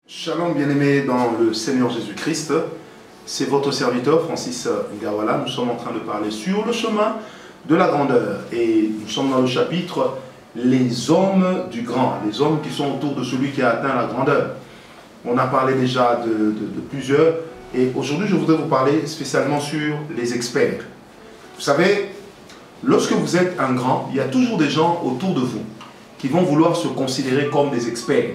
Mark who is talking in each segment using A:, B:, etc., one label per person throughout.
A: Shalom bien-aimés dans le Seigneur Jésus-Christ, c'est votre serviteur Francis Ngawala. Nous sommes en train de parler sur le chemin de la grandeur et nous sommes dans le chapitre les hommes du grand, les hommes qui sont autour de celui qui a atteint la grandeur. On a parlé déjà de plusieurs et aujourd'hui je voudrais vous parler spécialement sur les experts. Vous savez, lorsque vous êtes un grand, il y a toujours des gens autour de vous qui vont vouloir se considérer comme des experts,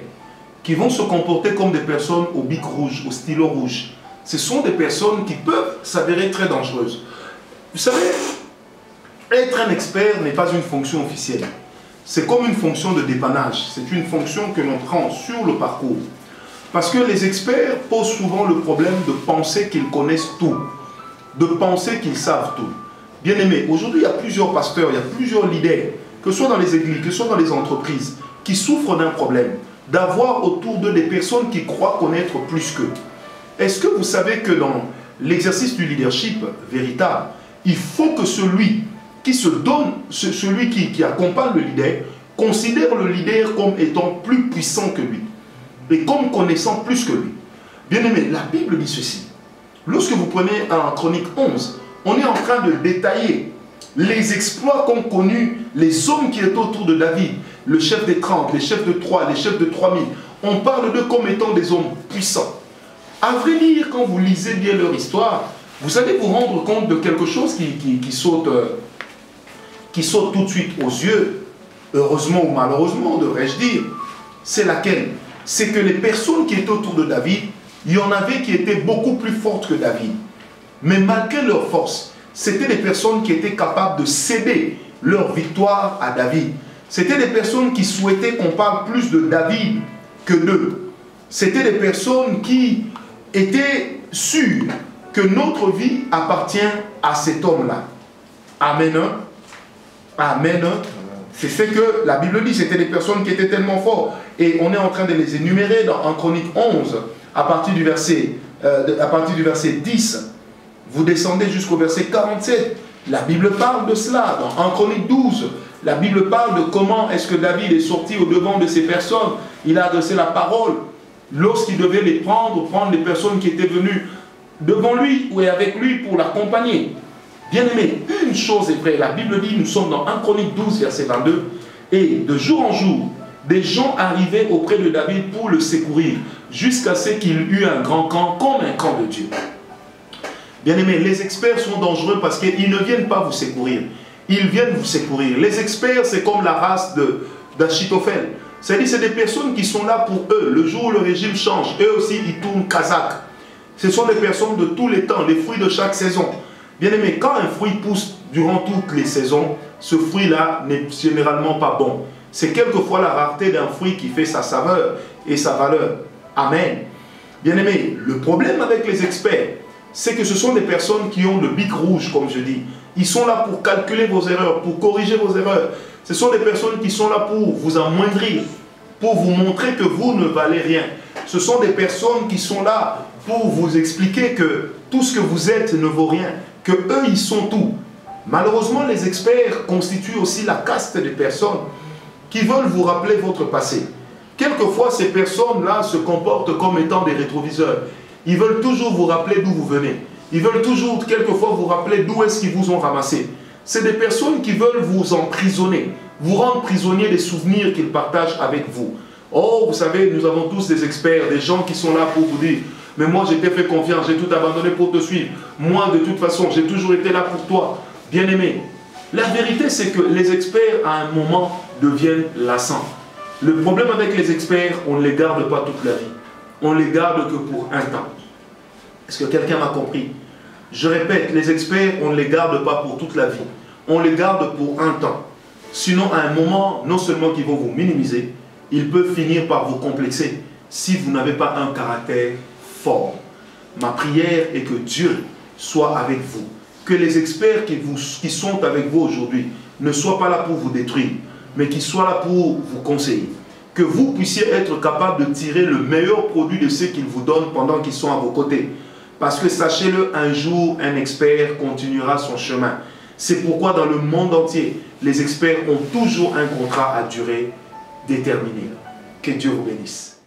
A: qui vont se comporter comme des personnes au bic rouge, au stylo rouge. Ce sont des personnes qui peuvent s'avérer très dangereuses. Vous savez, être un expert n'est pas une fonction officielle. C'est comme une fonction de dépannage. C'est une fonction que l'on prend sur le parcours. Parce que les experts posent souvent le problème de penser qu'ils connaissent tout, de penser qu'ils savent tout. Bien aimé, aujourd'hui il y a plusieurs pasteurs, il y a plusieurs leaders, que ce soit dans les églises, que ce soit dans les entreprises, qui souffrent d'un problème, d'avoir autour d'eux des personnes qui croient connaître plus qu'eux. Est-ce que vous savez que dans l'exercice du leadership véritable, il faut que celui qui se donne, celui qui accompagne le leader, considère le leader comme étant plus puissant que lui et comme connaissant plus que lui. Bien aimé, la Bible dit ceci. Lorsque vous prenez en Chronique 11, on est en train de détailler les exploits qu'ont connus les hommes qui étaient autour de David, le chef des 30, les chefs de 3, les chefs de 3000. On parle d'eux comme étant des hommes puissants. À vrai dire, quand vous lisez bien leur histoire, vous allez vous rendre compte de quelque chose qui saute tout de suite aux yeux, heureusement ou malheureusement, devrais-je dire. C'est laquelle? C'est que les personnes qui étaient autour de David, il y en avait qui étaient beaucoup plus fortes que David. Mais malgré leur force, c'était des personnes qui étaient capables de céder leur victoire à David. C'était des personnes qui souhaitaient qu'on parle plus de David que d'eux. C'était des personnes qui étaient sûres que notre vie appartient à cet homme-là. Amen. Amen. C'est ce que la Bible dit. C'était des personnes qui étaient tellement fortes. Et on est en train de les énumérer en Chronique 11, à partir du verset 10. Vous descendez jusqu'au verset 47. La Bible parle de cela. En Chronique 12, la Bible parle de comment est-ce que David est sorti au devant de ces personnes. Il a adressé la parole. Lorsqu'il devait les prendre les personnes qui étaient venues devant lui ou avec lui pour l'accompagner. Bien aimé, une chose est vraie. La Bible dit, nous sommes dans 1 Chronique 12, verset 22. Et de jour en jour, des gens arrivaient auprès de David pour le secourir, jusqu'à ce qu'il eût un grand camp comme un camp de Dieu. Bien aimé, les experts sont dangereux parce qu'ils ne viennent pas vous secourir. Ils viennent vous secourir. Les experts, c'est comme la race d'Achitophel. C'est-à-dire, c'est des personnes qui sont là pour eux. Le jour où le régime change, eux aussi, ils tournent kazakh. Ce sont des personnes de tous les temps, les fruits de chaque saison. Bien aimé, quand un fruit pousse durant toutes les saisons, ce fruit-là n'est généralement pas bon. C'est quelquefois la rareté d'un fruit qui fait sa saveur et sa valeur. Amen. Bien aimé, le problème avec les experts, c'est que ce sont des personnes qui ont le bic rouge, comme je dis. Ils sont là pour calculer vos erreurs, pour corriger vos erreurs. Ce sont des personnes qui sont là pour vous amoindrir, pour vous montrer que vous ne valez rien. Ce sont des personnes qui sont là pour vous expliquer que tout ce que vous êtes ne vaut rien, que eux, ils sont tout. Malheureusement, les experts constituent aussi la caste des personnes qui veulent vous rappeler votre passé. Quelquefois, ces personnes-là se comportent comme étant des rétroviseurs. Ils veulent toujours vous rappeler d'où vous venez. Ils veulent toujours, quelquefois, vous rappeler d'où est-ce qu'ils vous ont ramassé. C'est des personnes qui veulent vous emprisonner, vous rendre prisonnier des souvenirs qu'ils partagent avec vous. Oh, vous savez, nous avons tous des experts, des gens qui sont là pour vous dire « Mais moi, j'ai t'ai fait confiance, j'ai tout abandonné pour te suivre. Moi, de toute façon, j'ai toujours été là pour toi. » Bien-aimé, la vérité, c'est que les experts, à un moment, deviennent lassants. Le problème avec les experts, on ne les garde pas toute la vie. On ne les garde que pour un temps. Est-ce que quelqu'un m'a compris? Je répète, les experts, on ne les garde pas pour toute la vie. On les garde pour un temps. Sinon, à un moment, non seulement qu'ils vont vous minimiser, ils peuvent finir par vous complexer si vous n'avez pas un caractère fort. Ma prière est que Dieu soit avec vous. Que les experts qui sont avec vous aujourd'hui ne soient pas là pour vous détruire, mais qu'ils soient là pour vous conseiller. Que vous puissiez être capable de tirer le meilleur produit de ce qu'ils vous donnent pendant qu'ils sont à vos côtés. Parce que sachez-le, un jour, un expert continuera son chemin. C'est pourquoi dans le monde entier, les experts ont toujours un contrat à durée déterminée. Que Dieu vous bénisse.